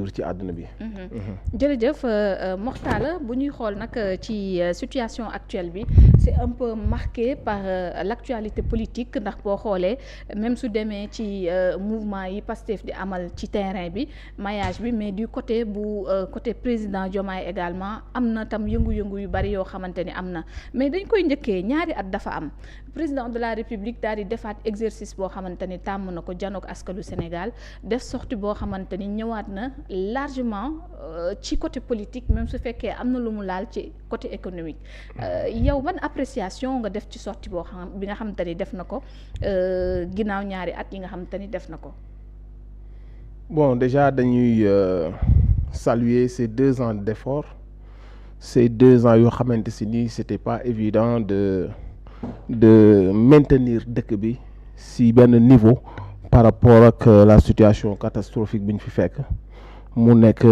ci àdduna bi. jërëjëf Mokhtar bu ñuy xool nag ci situation actuelle bi c'est un peu marqué par l'actualité politique ndax boo xoolee même su demee ci mouvement yi Pastef di amal ci terrain bi maillage bi mais du côté bu côté président Diomaye également am na tam yëngu-yëngu yu bari yoo xamante ni am na mais dañ koy njëkkee ñaari at dafa am président de la République daal di defaat exercice boo xamante ni tàmm na ko janook askanu Sénégal def sortie boo xamante ni ñëwaat na largement ci côté politique même su fekkee am na lu mu laal ci côté économique yow ban appréciation nga def ci sortie boo xam bi nga xamante ni def na ko ginnaaw ñaari at yi nga xamante ni def na ko. Bon, déjà dañuy saluer ces 2 ans d'effort, ces 2 ans yoo xamante si ni c'était pas évident de maintenir dëkk bi si benn niveau par rapport ak la situation catastrophique bi ñu fi fekk mu nekk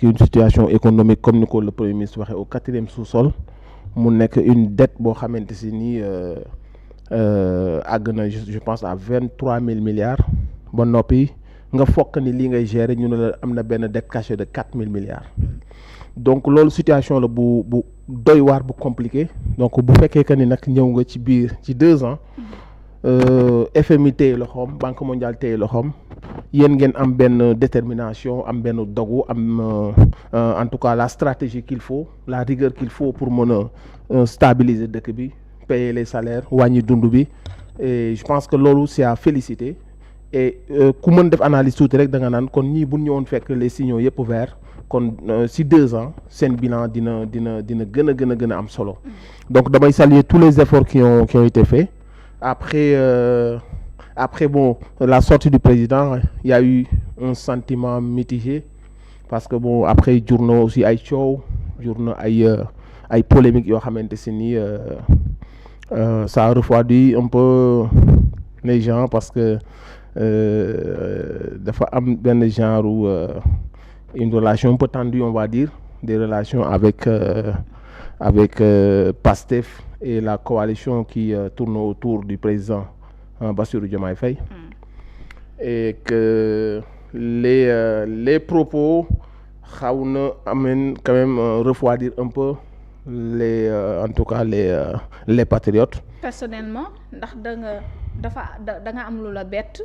une situation économique comme ni ko le premier ministre waxee au 4e sous-sol mu nekk une dette boo xamante si ni àgg na je pense à 23 000 milliards ba noppi nga fokk ni lii ngay gérer ñu ne la am na benn dette cachée de 4 000 milliards donc loolu situation la bu doy waar bu compliqué donc bu fekkee que ni nag ñëw nga ci biir ci 2 ans FMI téye loxoom Banque mondiale téye loxoom yéen ngeen am benn détermination am benn dogu am en tout cas la stratégie qu'il faut la rigueur qu'il faut pour mën a stabiliser dëkk bi payer les salaires wàññi dund bi et je pense que loolu c'est à féliciter et ku mën def analyse tuuti rek da nga naan kon ñii bu ñëwoon fekk les signaux yëpp verts kon si 2 ans seen bilan dina gën a am solo donc damay saluer tous les efforts qui ont été faits après bon la sortie du président il y a eu un sentiment mitigé parce que bon après jur na aussi ay coow jur na ay polémiques yoo xamante si ni ça a refroidi un peu les gens parce que dafa am benn genre une relation un peu tendue on va dire des relations avec Pastef et la coalition qui tourne autour du président Bassirou Diomaye Faye et que les propos xaw na ameen quand même refroidir un peu en tout cas les patriotes. Personnellement ndax da nga am lu la bett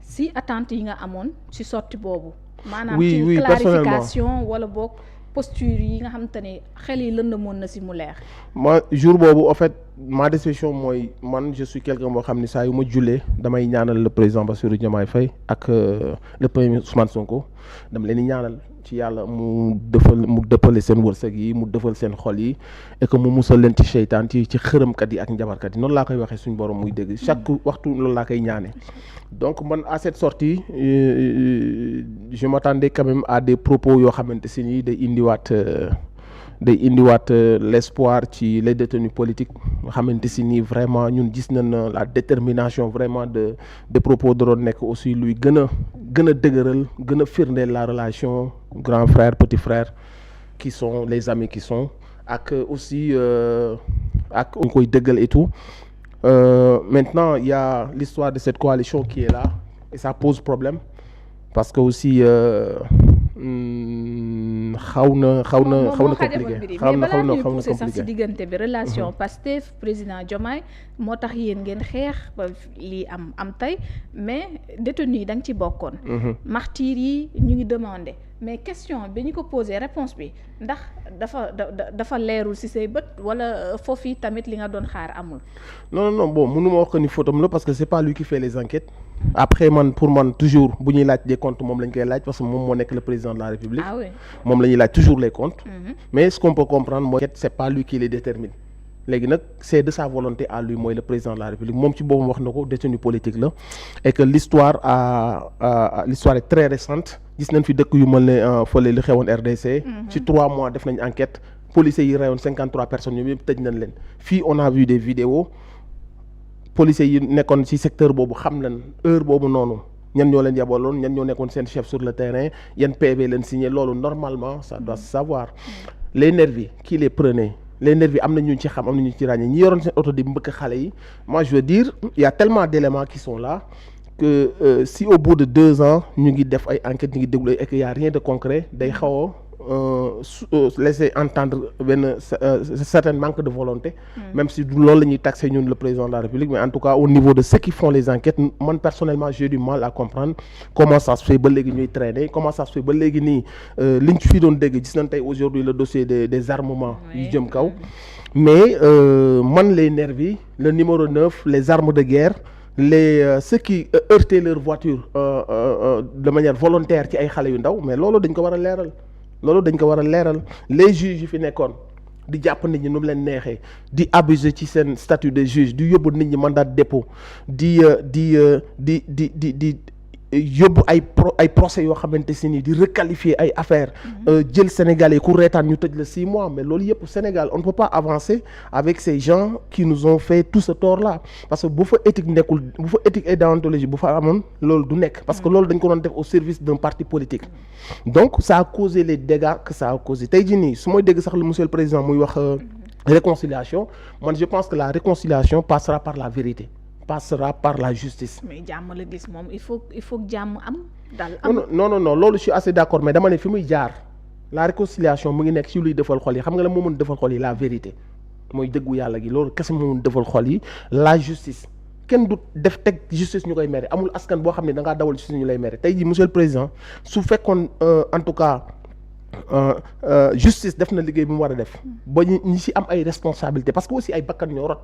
si attente yi nga amoon ci sortie boobu. maanaam ci clarification wala boog posture yi nga xamante ne xel yi lëndëmoon na si mu leer. ma jour boobu en fait ma décision mooy man je suis quelqu'un boo xam ni saa yu ma jullee damay ñaanal le président Bassirou Diomaye Faye ak le premier ministre Ousmane Sonko dama leen di ñaanal ci yàlla mu dëppale seen wërsëg yi mu defal seen xol yi et que mu musal leen ci seytaan ci xërëmkat yi ak njabarkat yi noonu laa koy waxee suñu borom muy dégg chaque waxtu loolu laa koy ñaane. donc man à cette sortie je m'attendais quand même à des propos yoo xamante si ni day indiwaat l'espoir ci les détenus politiques nga xamante si ni vraiment ñun gis nañ la détermination vraiment de propos doon nekk aussi luy gën a dëgëral gën a firndeel la relation grand frère petit frère qui sont les amis qui sont ak aussi ak ñu koy dëggal et tout. Maintenant il y a l'histoire de cette coalition qui est là et ça pose problème parce que aussi xaw na compliqué mais balaa ñuy poussé sax ci diggante bi relation Pastef président Diomaye moo tax yéen ngeen xeex ba lii am tey mais détenus yi da nga ci bokkoon. martyrs yi ñu ngi demandé mais question bi ñu ko posé réponse bi ndax dafa leerul ci say bët wala foofu tamit li nga doon xaar amul. non bon mënuma wax que ni photom la parce que c'est pas lui qui fait les enquêtes. Après pour man toujours bu ñuy laaj des comptes moom lañ koy laaj parce que moom moo nekk le président de la République. Ah oui. moom la ñuy laaj toujours les comptes. Mais ce qu'on peut comprendre mooy c'est pas lui qui les détermine. léegi nag c'est de sa volonté à lui mooy le président de la République moom ci boobu wax na ko détenu politique la et que l'histoire est très récente gis nañ fi dëkk yu mel ne fële li xewoon RDC. ci 3 mois def nañ enquête policiers yi reyoon 53 personnes ñoom yëpp tëj nañ leen fii on a vu des vidéos policiers yi nekkoon ci secteur boobu xam nañ heure boobu noonu ñan ñoo leen yabaloon ñan ñoo nekkoon seen chef sur le terrain yan PV leen signé loolu normalement ça doit se savoir les nervis qui les prenaient. Les nervis am na ñu ci xam am na ñu ci ràññee ñi yoroon seen oto di mbëkk xale yi moi je veux dire il y a tellement d'éléments qui sont là que si au bout de 2 ans ñu ngi def ay enquêtes ñu ngi déglu et qu'il y a rien de concret day xaw a laisser entendre benn certain manque de volonté. Même si du loolu la ñuy taxé ñun le président de la République, mais en tout cas au niveau de ceux qui font les enquêtes, man personnellement j'ai du mal à comprendre comment ça se fait ba léegi ñuy traîner, comment ça se fait ba léegi nii liñ fi doon dégg gis nañ tey aujourd'hui le dossier des armements yu jëm kaw. Mais man les nervis, le numéro 9, les armes de guerre, ceux qui heurtaient leur voiture de manière volontaire ci ay xale yu ndaw, mais loolu dañ ko war a leeral. loolu dañ ko war a leeral les juges yi fi nekkoon di jàpp nit ñi nu mu leen neexee di abuser ci seen statut de juge di yóbbu nit ñi mandat de dépôt di yóbbu ay procès yoo xamante si nii di requalifier ay affaires jël Sénégalais ku reetaan ñu tëj la 6 mois, mais loolu yëpp Sénégal on ne peut pas avancer avec ces gens qui nous ont fait tout ce tort là, parce que bu fa éthique nekkul, bu fa éthique et déontologie bu fa amoon loolu du nekk, parce que loolu dañ ko doon def au service d'un parti politique. Donc ça a causé les dégâts que ça a causé. Tey jii nii su may dégg sax le monsieur le président muy wax réconciliation, man je pense que la réconciliation passera par la vérité, passera par la justice. Mais jàmm la gis moom il faut que jàmm am daal am. non loolu je suis assez d'accord, mais dama ne fi muy jaar la réconciliation mu ngi nekk ci luy defal xol yi. Xam nga la moo mën defal xol yi, la vérité mooy dëggu yàlla gi, loolu kese moo mën defal xol yi. La justice kenn du def teg justice ñu koy mere, amul askan boo xam ne da ngaa dawal justice ñu lay mere. Tey jii monsieur le président su fekkoon en tout cas justice def na liggéey bi mu war a def ba ñi ci am ay responsabilités, parce que aussi ay bakkan ñoo rot.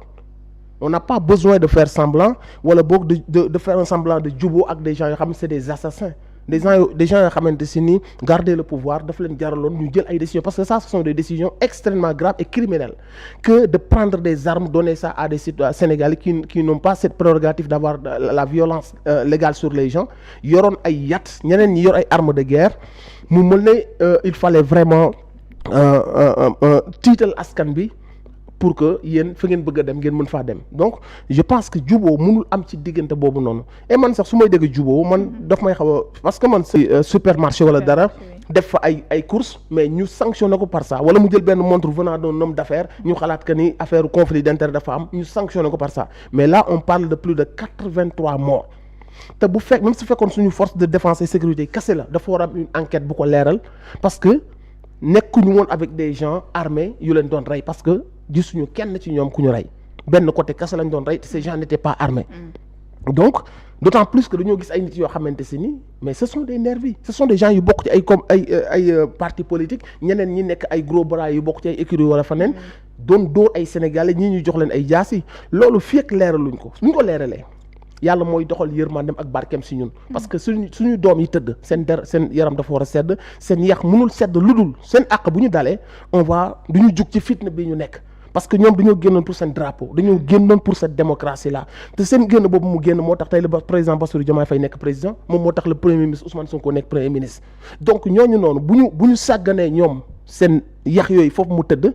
On n'a pas besoin de faire semblant wala boog de faire un semblant de jubóo ak des gens yoo xam ne c'est des assassins, des gens yoo xamante si ni garder le pouvoir daf leen jaraloon ñu jël ay décisions, parce que ça ce sont des décisions extrêmement graves et criminelles que de prendre des armes, donner ça à des citoyens sénégalais qui n'ont pas cette prérogative d'avoir la violence légale sur les gens. Yoroon ay yat, ñeneen ñi yor ay armes de guerre, mu mel ne il fallait vraiment tiital askan bi pour que yéen fa ngeen bëgg a dem ngeen mën faa dem. Donc je pense que jubóo mënul am ci diggante boobu noonu. Et man sax su may dégg jubóo man daf may xaw a, parce que man si supermarché wala dara def fa ay courses, mais ñu sanctionné ko par ça, wala mu jël benn montre venant d'un homme d'affaires ñu xalaat que ni affaire conflit d'intérêt dafa am, ñu sanctionné ko par ça. Mais là on parle de plus de 83 morts. te bu fekk même su fekkoon suñu force de défense et sécurité kese la dafa war a am une enquête bu ko leeral, parce que nekkuñu woon avec des gens armés yu leen doon rey, parce que gisuñu kenn ci ñoom ku ñu rey, benn côté kese lañ doon rey te ces gens n'étaient pas armés. Donc d'autant plus que dañoo gis ay nit yoo xamante si ni, mais ce sont des nervis, ce sont des gens yu bokk ci ay comme ay parti politique, ñeneen ñi nekk ay gros bras yu bokk ci ay écuries wala faneen doon dóor ay sénégalais ñii ñu jox leen ay jaasi. Loolu fii ak leeraluñ ko, luñ ko leeralee yàlla mooy doxal yërmandem ak barkeem si ñun, parce que suñu doom yi tëdd seen yaram dafa war a sedd, seen yax mënul sedd lu dul seen àq bu ñu dalee du ñu jug ci fitna bi ñu nekk, parce que ñoom dañoo génnoon pour seen drapeau, dañoo génnoon pour cette démocratie là, te seen génn boobu mu génn moo tax tey le président Bassirou Diomaye Faye nekk président, moom moo tax le premier ministre Ousmane Sonko nekk premier ministre. Donc ñooñu noonu bu ñu sàgganee ñoom seen yax yooyu foofu mu tëdd,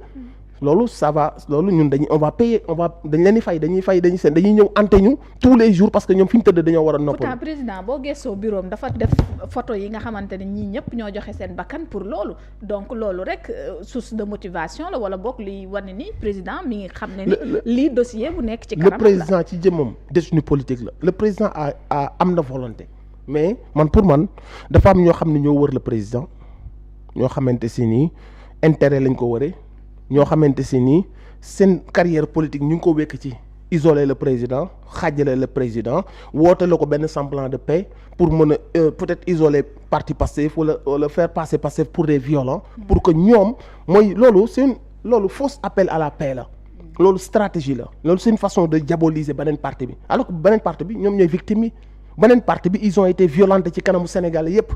loolu ça va, loolu ñun on va payer, dañ leen di fay, dañuy ñëw ante ñu tous les jours, parce que ñoom fi ñu tëdd dañoo war a noppal. Pourtant président boo gëstoo bureau am dafa def photo yi nga xamante ne ñii ñëpp ñoo joxe seen bakkan pour loolu, donc loolu rek source de motivation la, wala boog liy wane ni président mi ngi xam ne ni lii dossier bu nekk ci kanam la. Le président ci jëmmam détenu politique la, le président am na volonté, mais pour man dafa am ñoo xam ne ñoo wër le président, ñoo xamante si nii intérêt lañ ko wëree, ñoo xamante si nii seen carrière politique ñu ngi ko wekk ci isoler le président, xaajale le président, woote la ko benn semblant de paix pour mën a peut-être isoler parti Pastef wala faire passer Pastef pour des violents, pour que ñoom mooy loolu loolu fausse appel à la paix la, loolu stratégie la, loolu c'est une façon de diaboliser beneen parti bi, alors que beneen parti bi ñoom ñooy victime yi, beneen parti bi ils ont été violentés ci kanamu Sénégal yépp.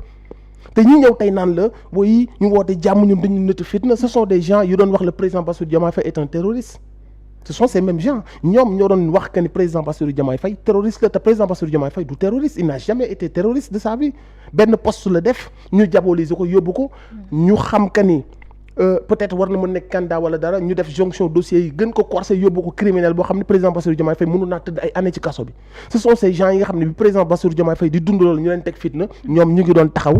te ñi ñëw tey naan la booy ñu woote jàmm ñun dañu nëtt fitna, ce sont des gens yu doon wax le président Bassirou Diomaye Faye est un terroriste. Ce sont ces mêmes gens ñoom ñoo doon wax que ni président Bassirou Diomaye Faye terroriste la, te président Bassirou Diomaye Faye du terroriste, il n'a jamais été terroriste de sa vie. benn poste la def ñu diaboliser ko yóbbu ko, ñu xam que ni peut-être war na mën nekk candidat wala dara, ñu def jonction dossiers yi gën ko corser yóbbu ko criminel boo xam ne président Bassirou Diomaye Faye mënu naa tëdd ay années ci kaso bi. Ce sont ces gens yi nga xam ne bi président Bassirou Diomaye Faye di dund loolu ñu leen teg fitna, ñoom ñu ngi doon taxaw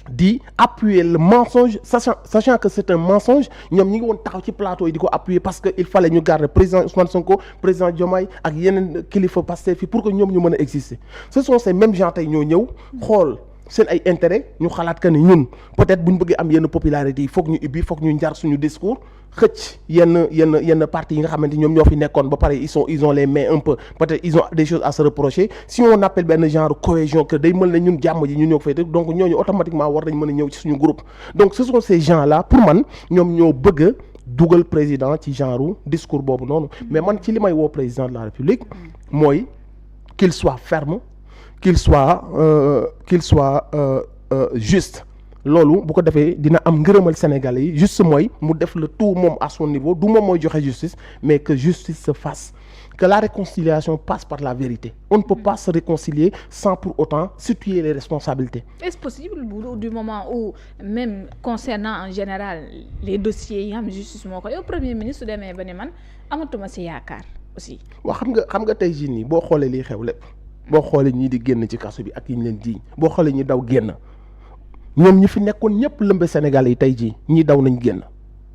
di appuyer le mensonge sachant que c'est un mensonge ñoom ñi ngi woon taxaw ci plateau yi di ko appuyer parce que il fallait ñu garder président Ousmane Sonko président Diomaye ak yeneen kilifa Pastef fi pour que ñoom ñu mën a exister ce sont ces mêmes gens tey ñoo ñëw xool seen ay intérêt ñu xalaat que ni ñun peut-être bu ñu bëggee am yenn popularité yi foog ñu ubbi foog ñu njar suñu discours xëcc yenn partis yi nga xamante ñoom ñoo fi nekkoon ba pare ils ont les mains un peu peut-être ils ont des choses à se reprocher si on appelle benn genre cohésion que day mel ne ñun jàmm ji ñun ñoo ko fay donc ñooñu automatiquement war nañ mën a ñëw ci suñu groupe donc ce sont ces gens là pour man ñoom ñoo bëgg a dugal président ci genre discours boobu noonu mais man ci li may woo président de la République mooy qu'il soit ferme qu'il soit juste loolu bu ko defee dina am ngërëmal Sénégalais yi juste mooy mu def le tout moom à son niveau du moom mooy joxe justice mais que justice se fasse que la réconciliation passe par la vérité on ne peut pas se réconcilier sans pour autant situer les responsabilités. Est-ce possible du moment où même concernant en général les dossiers yi nga xam justice moo ko yow premier ministre su demee ba ne man amatuma si yaakaar aussi. waaw xam nga tey jii nii boo xoolee liy xew lépp boo xoolee ñii di génn ci kaso bi ak yi ñu leen jiiñ boo xoolee ñi daw génn ñoom ñi fi nekkoon ñëpp lëmbe Sénégal yi tey jii ñii daw nañ génn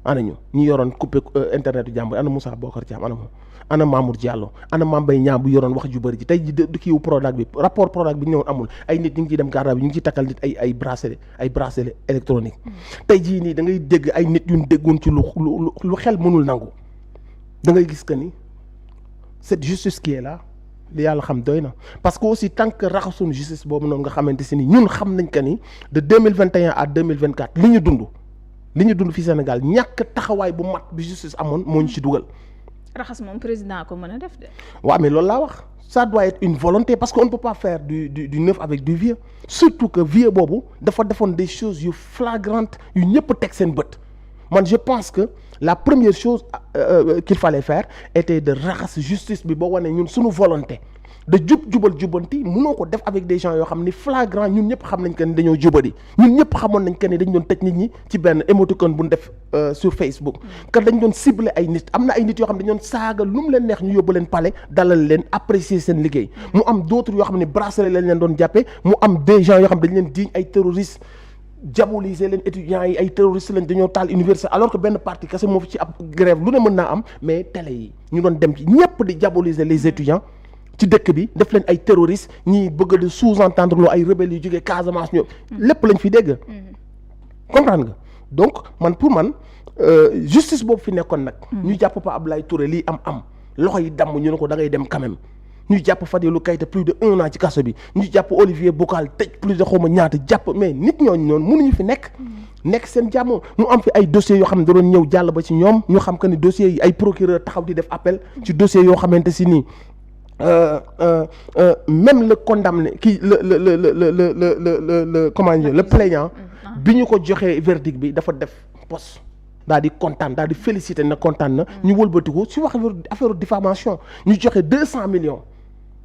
ana ñu ñi yoroon coupé internet jàmbur ana Moussa Bokar Thiam ana moom ana Mamour Diallo ana Mame Mbaye Niang bu yoroon wax ju bëri ji tey ji du kiiwu Prodac bi rapport Prodac bi ñëwoon amul ay nit ñu ngi ciy dem garda bi ñu ngi ciy takkal nit ay bracelet électronique tey jii nii da ngay dégg ay nit yu ñu déggoon ci lu xel mënul nangu da ngay gis que ni cette justice qui est là li yàlla xam doy na parce que aussi tant que raxasuñu justice boobu noonu nga xamante si ni ñun xam nañ que ni de 2021 à 2024 li ñu dund fi Sénégal ñàkk taxawaay bu mat bi justice amoon moo ñu ci dugal. raxas moom président ko mën a def de. waaw mais loolu laa wax ça doit être une volonté parce que on ne peut pas faire du neuf avec du vieux surtout que vieux boobu dafa defoon des choses yu flagrantes yu ñëpp teg seen bët man je pense que la première chose qu'il fallait faire était de raxas justice bi boo wane ñun suñu volonté de jubal jubanti mënoo ko def avec des gens yoo xam ni flagrant ñun ñëpp xam nañ que ni dañoo jubadi ñun ñëpp xamoon nañ que ni dañ doon tëj nit ñi ci benn émoticône bu ñu def sur Facebook que dañ doon cibler ay nit am na ay nit yoo xam ne dañ doon saaga lu mu leen neex ñu yóbbu leen palais dalal leen apprécier seen liggéey mu am d'autres yoo xam ne bracelet lañ leen doon jàppee mu am des gens yoo xam dañ leen diiñ ay terroristes diaboliser leen étudiants yi ay terroristes lañ dañoo taal université alors que benn parti kese moo fi ci ab grève lu ne mën naa am mais télé yi ñu doon dem ci ñëpp di diaboliser les étudiants ci dëkk bi def leen ay terroristes ñi bëgg de sous-entendre loo ay rebelles yu jógee Casamance ñoom lépp lañ fi dégg comprendre nga donc pour man justice boobu fi nekkoon nag ñu jàpp pa Abdoulaye Touré lii am loxo yi damm ñu ne ko da ngay dem quand même ñu jàpp Fadilou Keïta plus de 1 an ci kaso bi ñu jàpp Olivier Boucal tëj plus de xawma ñaata jàpp mais nit ñooñu noonu mënuñu fi nekk seen jàmm mu am fi ay dossiers yoo xam ne da doon ñëw jàll ba ci ñoom ñu xam que ni dossiers yi ay procureur taxaw di def appel ci dossiers yoo xamante si nii même le condamné kii le comment dire le plaignant bi ñu ko joxee verdict bi dafa def poste daal di kontaan daal di féliciter na kontaan na ñu wëlbatiku si wax affaire diffamation ñu joxe 200 millions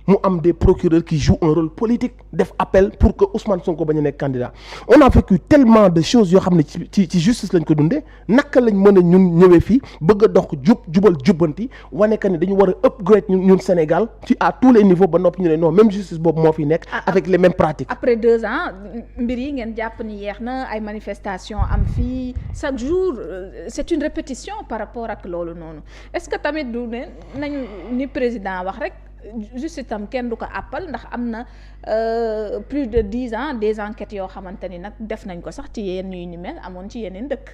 mu am des procureurs qui jouent un rôle politique def appel pour que Ousmane Sonko bañ a nekk candidat on a vécu tellement de choses yoo xam ne ci justice lañ ko dundee naka lañ mën a ñun ñëwee fii bëgg a dox jubal jubbanti wane que ni dañu war a upgrade ñun Sénégal ci à tous les niveaux ba noppi ñu ne non même justice boobu moo fi nekk avec les mêmes pratiques. Après 2 ans mbir yi ngeen jàpp ni yeex na ay manifestations am fii chaque jour c'est une répétition par rapport ak loolu noonu est-ce que tamit du ne nañu ni président wax rek. juste itam kenn du ko àppal ndax am na plus de 10 ans des enquêtes yoo xamante ni nag def nañ ko sax ci yenn yu ni mel amoon ci yeneen dëkk.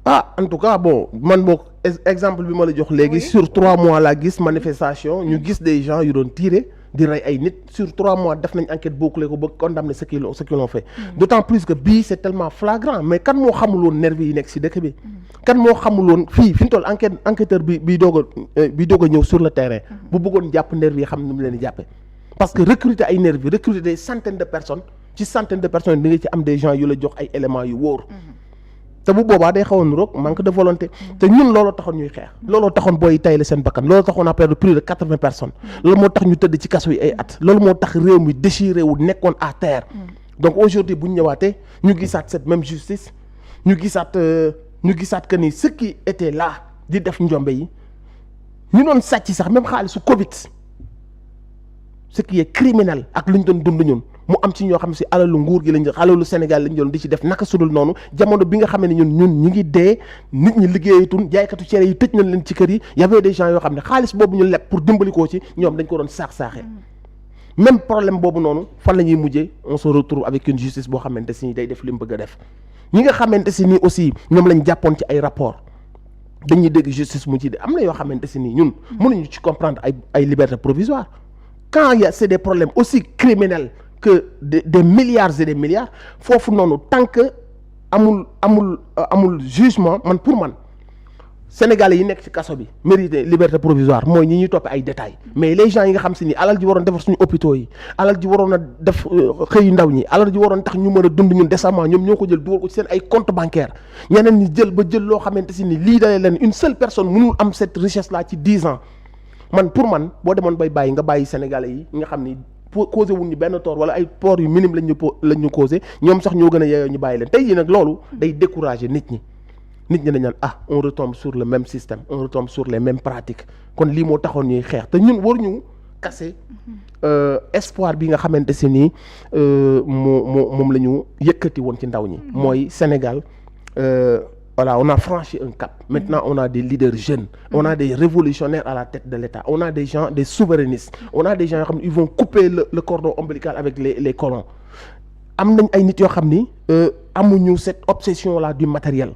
En tout cas bon man boo exemple bi ma la jox léegi sur 3 mois laa gis manifestation ñu gis des gens yu doon tirer di rey ay nit sur 3 mois def nañ enquête bouclée ko ba condamner ce qu'ils ont fait d'autant plus que bii c'est tellement flagrant mais kan moo xamuloon nervi yi nekk ci dëkk bi kan moo xamuloon fii fi ñu toll enquêteur bi doog a ñëw sur le terrain bu bëggoon jàpp nervi yi xam ni mu leen di jàppe parce que recruter ay nervi recruter des centaines de personnes ci centaines de personnes di nga ci am des gens yu la jox ay éléments yu wóor te bu boobaa day xaw a niroog manque de volonté te ñun looloo taxoon ñuy xeex looloo taxoon booy tayle seen bakkan looloo taxoon à perdre plus de 80 personnes loolu moo tax ñu tëdd ci kaso yi ay at loolu moo tax réew mi déchiré wu nekkoon à terre donc aujourd'hui bu ñu ñëwaatee ñu gisaat cette même justice ñu gisaat que ni ceux qui étaient là di def njombe yi ñu doon sàcc sax même xaalisu Covid ce qui est criminel ak lu ñu doon dund ñun mu am ci ñoo xam si alalu nguur gi lañ jël alalu Sénégal lañ jël di ci def naka sudul noonu jamono bi nga xam ne ñun ñu ngi dee nit ñi liggéeyatun jaaykatu cere yi tëj nañ leen ci kër yi y avait des gens yoo xam ne xaalis boobu ñu leb pour dimbali koo ci ñoom dañ ko doon saax-saaxee même problème boobu noonu fan la ñuy mujjee on se retrouve avec une justice boo xamante si ni day def li mu bëgg a def ñi nga xamante si nii aussi ñoom lañ jàppoon ci ay rapport dañuy dégg justice mu ci de am na yoo xamante si nii ñun mënuñu ci comprendre ay liberté provisoire quand il y a c'est des problèmes aussi criminels que des milliards et des milliards foofu noonu tant que amul jugement man pour man Sénégalais yi nekk ci kaso bi mérité liberté provisoire mooy ñi ñuy toppee ay détails mais les gens yi nga xam si ni alal ji waroon defar suñu hôpitaux yi alal ji waroon a def xëyu ndaw ñi alal ji waroon tax ñu mën a dund ñun décemment ñoom ñoo ko jël dugal ko ci seen ay compte bancaire ñeneen ñi jël loo xamante si ni lii dalee leen une seule personne mënul am cette richesse là ci 10 ans man pour man boo demoon bay bàyyi nga bàyyi Sénégalais yi nga xam ni causé wuñ ñu benn tort wala ay tort yu minime lañ ñu causé ñoom sax ñoo gën a yeeyoo ñu bàyyi leen tey jii nag loolu day décourager nit ñi dañ naan on retombe sur le même système on retombe sur les mêmes pratiques kon lii moo taxoon ñuy xeex te ñun waruñu casser espoir bi nga xamante si nii moom la ñu yëkkati woon ci ndaw ñi mooy Sénégal voilà on a franchi un cap maintenant on a des leaders jeunes on a des révolutionnaires à la tête de l'État on a des gens des souverainistes on a des gens yoo xam ne ils vont couper le cordon ombilical avec les colons am nañ ay nit yoo xam ni amuñu cette obsession là du matériel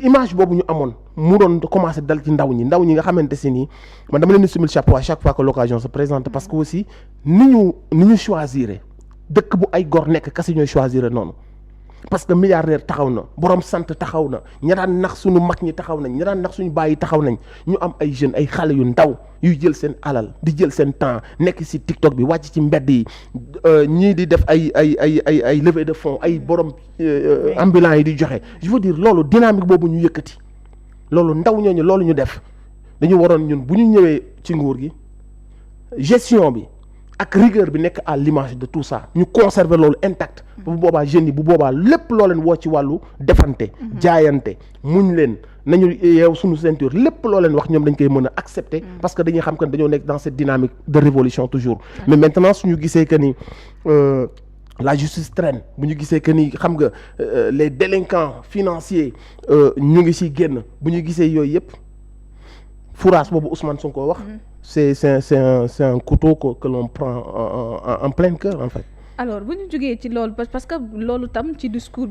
image boobu ñu amoon mu doon commencer dal ci ndaw ñi nga xamante si nii man dama leen di sumil chapeau à chaque fois que l'occasion se présente parce que aussi ni ñu choisir dëkk bu ay gor nekk kasi ñooy choisir noonu parce que milliardaire taxaw na borom sant taxaw na ña daan nax suñu mag ñi taxaw nañ ña daan nax suñu baay yi taxaw nañ ñu am ay jeunes ay xale yu ndaw yuy jël seen alal di jël seen temps nekk ci TikTok bi wàcc ci mbedd yi ñii di def ay levée de fonds ay borom ambulants yi di joxe je veux dire loolu dynamique boobu ñu yëkkati loolu ndaw ñooñu loolu ñu def dañu waroon ñun bu ñu ñëwee ci nguur gi gestion bi ak rigueur bi nekk à l'image de tout ça ñu conserver loolu intact bu boobaa jeunes yi bu boobaa lépp loo leen woo ci wàllu defante jaayante muñ leen nañu yeew suñu ceinture lépp loo leen wax ñoom dañ koy mën a accepter parce que dañuy xam que dañoo nekk dans cette dynamique de révolution toujours mais maintenant suñu gisee que ni la justice traîne bu ñu gisee que ni xam nga les délinquants financiers ñu ngi ciy génn bu ñu gisee yooyu yëpp fourage boobu Ousmane Sonko wax c'est un couteau que l'on prend en plein cœur en fait. alors bu ñu jógee ci loolu parce que loolu tam ci discours